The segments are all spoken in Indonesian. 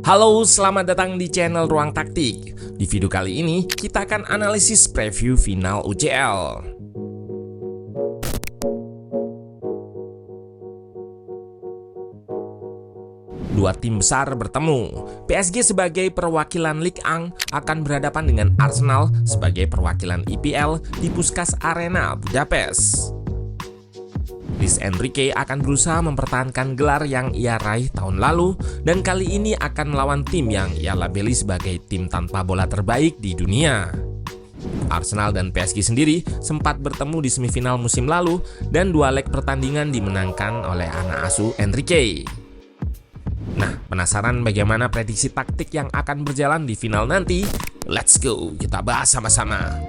Halo, selamat datang di channel Ruang Taktik. Di video kali ini, kita akan analisis preview final UCL. Dua tim besar bertemu. PSG sebagai perwakilan Ligue 1 akan berhadapan dengan Arsenal sebagai perwakilan IPL di Puskás Arena Budapest. Luis Enrique akan berusaha mempertahankan gelar yang ia raih tahun lalu dan kali ini akan melawan tim yang ia labeli sebagai tim tanpa bola terbaik di dunia. Arsenal dan PSG sendiri sempat bertemu di semifinal musim lalu dan dua leg pertandingan dimenangkan oleh anak asuh Enrique. Nah, penasaran bagaimana prediksi taktik yang akan berjalan di final nanti? Let's go, kita bahas sama-sama.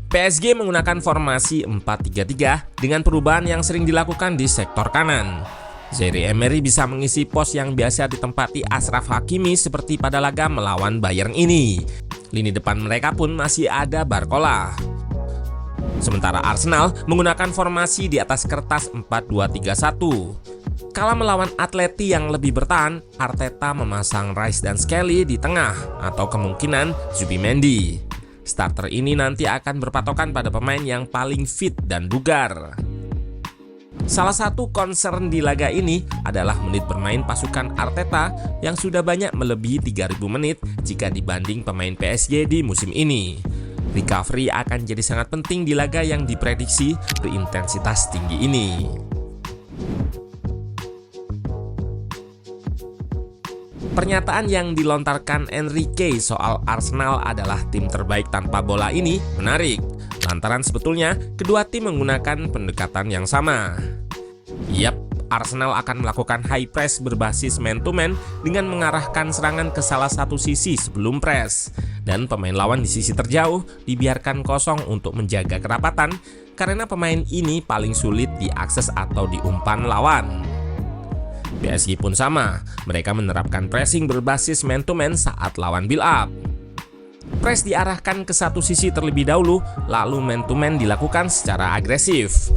PSG menggunakan formasi 4-3-3 dengan perubahan yang sering dilakukan di sektor kanan. Zaire Emery bisa mengisi pos yang biasa ditempati Achraf Hakimi seperti pada laga melawan Bayern ini. Lini depan mereka pun masih ada Barcola. Sementara Arsenal menggunakan formasi di atas kertas 4-2-3-1. Kala melawan Atleti yang lebih bertahan, Arteta memasang Rice dan Skelly di tengah atau kemungkinan Zubimendi. Starter ini nanti akan berpatokan pada pemain yang paling fit dan bugar. Salah satu concern di laga ini adalah menit bermain pasukan Arteta yang sudah banyak melebihi 3.000 menit jika dibanding pemain PSG di musim ini. Recovery akan jadi sangat penting di laga yang diprediksi berintensitas tinggi ini. Pernyataan yang dilontarkan Enrique soal Arsenal adalah tim terbaik tanpa bola ini menarik, lantaran sebetulnya kedua tim menggunakan pendekatan yang sama. Yap, Arsenal akan melakukan high press berbasis man-to-man dengan mengarahkan serangan ke salah satu sisi sebelum press, dan pemain lawan di sisi terjauh dibiarkan kosong untuk menjaga kerapatan karena pemain ini paling sulit diakses atau diumpan lawan. PSG pun sama, mereka menerapkan pressing berbasis man-to-man saat lawan build up. Press diarahkan ke satu sisi terlebih dahulu, lalu man-to-man dilakukan secara agresif.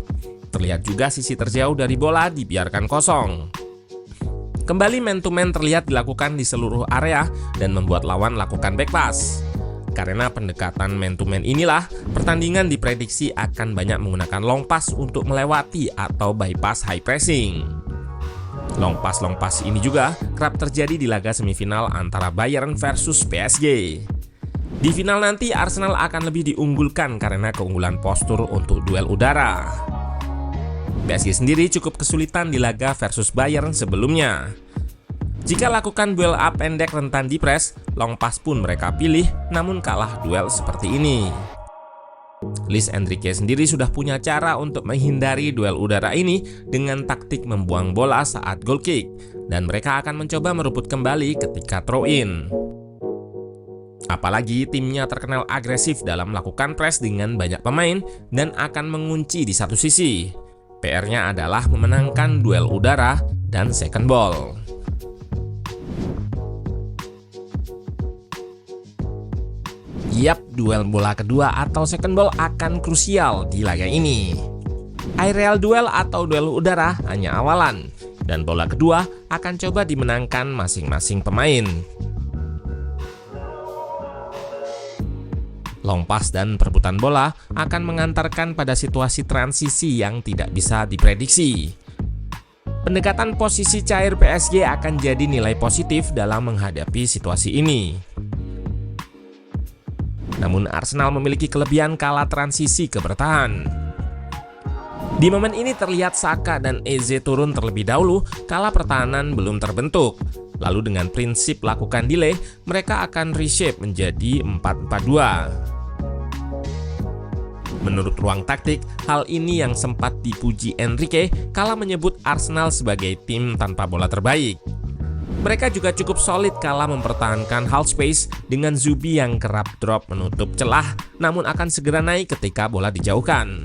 Terlihat juga sisi terjauh dari bola dibiarkan kosong. Kembali man-to-man terlihat dilakukan di seluruh area dan membuat lawan lakukan back pass. Karena pendekatan man-to-man inilah, pertandingan diprediksi akan banyak menggunakan long pass untuk melewati atau bypass high pressing. Long pass ini juga kerap terjadi di laga semifinal antara Bayern versus PSG. Di final nanti Arsenal akan lebih diunggulkan karena keunggulan postur untuk duel udara. PSG sendiri cukup kesulitan di laga versus Bayern sebelumnya. Jika lakukan duel up pendek rentan di press, long pass pun mereka pilih namun kalah duel seperti ini. Luis Enrique sendiri sudah punya cara untuk menghindari duel udara ini dengan taktik membuang bola saat goal kick, dan mereka akan mencoba merebut kembali ketika throw in. Apalagi timnya terkenal agresif dalam melakukan press dengan banyak pemain dan akan mengunci di satu sisi. PR-nya adalah memenangkan duel udara dan second ball. Yap, duel bola kedua atau second ball akan krusial di laga ini. Aerial duel atau duel udara hanya awalan, dan bola kedua akan coba dimenangkan masing-masing pemain. Long pass dan perebutan bola akan mengantarkan pada situasi transisi yang tidak bisa diprediksi. Pendekatan posisi cair PSG akan jadi nilai positif dalam menghadapi situasi ini. Namun Arsenal memiliki kelebihan kala transisi ke bertahan. Di momen ini terlihat Saka dan Eze turun terlebih dahulu kala pertahanan belum terbentuk. Lalu dengan prinsip lakukan delay, mereka akan reshape menjadi 4-4-2. Menurut Ruang Taktik, hal ini yang sempat dipuji Enrique kala menyebut Arsenal sebagai tim tanpa bola terbaik. Mereka juga cukup solid kala mempertahankan half space dengan Zubi yang kerap drop menutup celah namun akan segera naik ketika bola dijauhkan.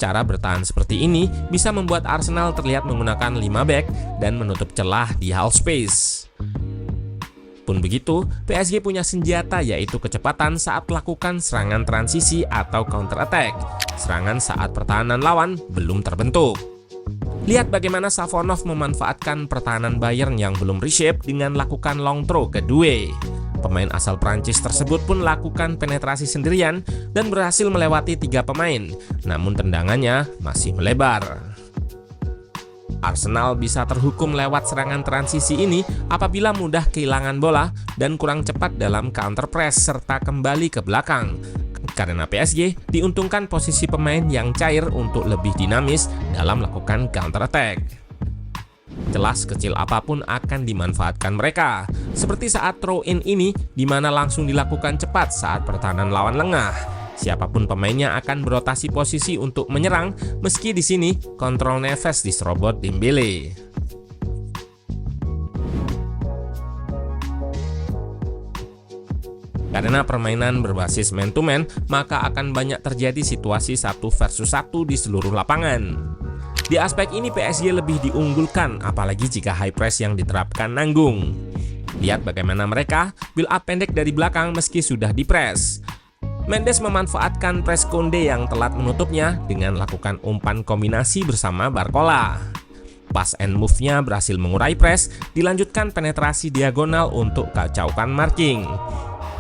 Cara bertahan seperti ini bisa membuat Arsenal terlihat menggunakan 5 back dan menutup celah di half space. Pun begitu, PSG punya senjata yaitu kecepatan saat melakukan serangan transisi atau counter attack. serangan saat pertahanan lawan belum terbentuk. Lihat bagaimana Savonov memanfaatkan pertahanan Bayern yang belum reshape dengan lakukan long throw ke Doué. Pemain asal Prancis tersebut pun lakukan penetrasi sendirian dan berhasil melewati 3 pemain, namun tendangannya masih melebar. Arsenal bisa terhukum lewat serangan transisi ini apabila mudah kehilangan bola dan kurang cepat dalam counter press serta kembali ke belakang. Karena PSG diuntungkan posisi pemain yang cair untuk lebih dinamis dalam melakukan counter attack. Celah kecil apapun akan dimanfaatkan mereka, seperti saat throw in ini di mana langsung dilakukan cepat saat pertahanan lawan lengah. Siapapun pemainnya akan berotasi posisi untuk menyerang, meski di sini kontrol Neves diserobot Dembele. Karena permainan berbasis man to man, maka akan banyak terjadi situasi 1 versus 1 di seluruh lapangan. Di aspek ini PSG lebih diunggulkan, apalagi jika high press yang diterapkan nanggung. Lihat bagaimana mereka build up pendek dari belakang meski sudah di-press. Mendes memanfaatkan press Koundé yang telat menutupnya dengan lakukan umpan kombinasi bersama Barcola. Pass and move-nya berhasil mengurai press, dilanjutkan penetrasi diagonal untuk kacaukan marking.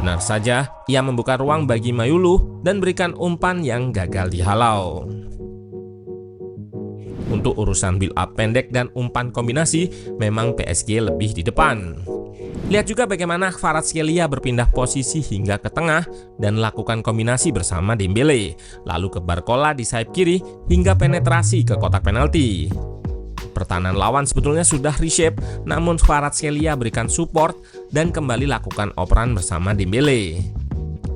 Benar saja, ia membuka ruang bagi Mayulu dan berikan umpan yang gagal dihalau. Untuk urusan build up pendek dan umpan kombinasi, memang PSG lebih di depan. Lihat juga bagaimana Kvaratskhelia berpindah posisi hingga ke tengah dan lakukan kombinasi bersama Dembele, lalu ke Barcola di sayap kiri hingga penetrasi ke kotak penalti. Pertahanan lawan sebetulnya sudah reshape, namun Kvaratskhelia berikan support dan kembali lakukan operan bersama Dembele.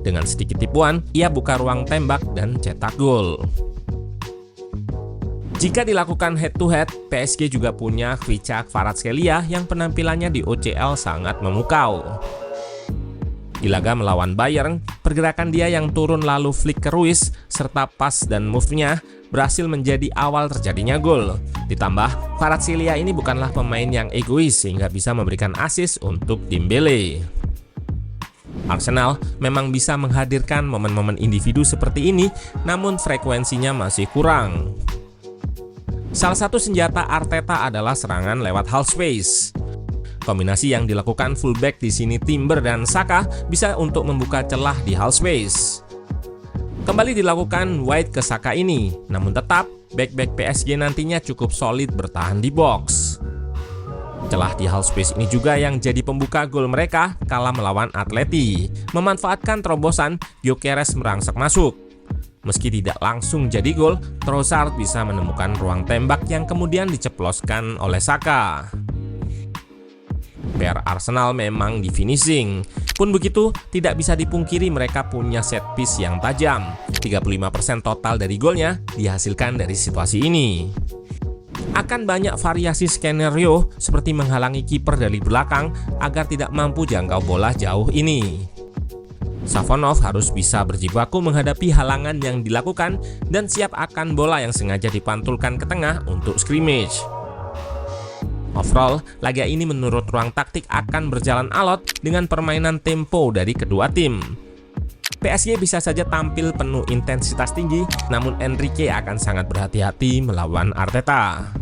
Dengan sedikit tipuan, ia buka ruang tembak dan cetak gol. Jika dilakukan head to head, PSG juga punya Khvicha Kvaratskhelia yang penampilannya di OCL sangat memukau. Di laga melawan Bayern, pergerakan dia yang turun lalu flick ke Ruiz serta pas dan move-nya berhasil menjadi awal terjadinya gol. Ditambah, Kvaratskhelia ini bukanlah pemain yang egois sehingga bisa memberikan assist untuk Dembele. Arsenal memang bisa menghadirkan momen-momen individu seperti ini, namun frekuensinya masih kurang. Salah satu senjata Arteta adalah serangan lewat half space. Kombinasi yang dilakukan fullback di sini Timber dan Saka bisa untuk membuka celah di half space. Kembali dilakukan White ke Saka ini, namun tetap back-back PSG nantinya cukup solid bertahan di box. Celah di half space ini juga yang jadi pembuka gol mereka kala melawan Atleti. Memanfaatkan terobosan, Gyökeres merangsek masuk. Meski tidak langsung jadi gol, Trossard bisa menemukan ruang tembak yang kemudian diceploskan oleh Saka. PR Arsenal memang di finishing. Pun begitu, tidak bisa dipungkiri mereka punya set piece yang tajam. 35% total dari golnya dihasilkan dari situasi ini. Akan banyak variasi skenario seperti menghalangi kiper dari belakang agar tidak mampu jangkau bola jauh ini. Savonov harus bisa berjibaku menghadapi halangan yang dilakukan dan siap akan bola yang sengaja dipantulkan ke tengah untuk scrimmage. Overall, laga ini menurut ruang taktik akan berjalan alot dengan permainan tempo dari kedua tim. PSG bisa saja tampil penuh intensitas tinggi, namun Enrique akan sangat berhati-hati melawan Arteta.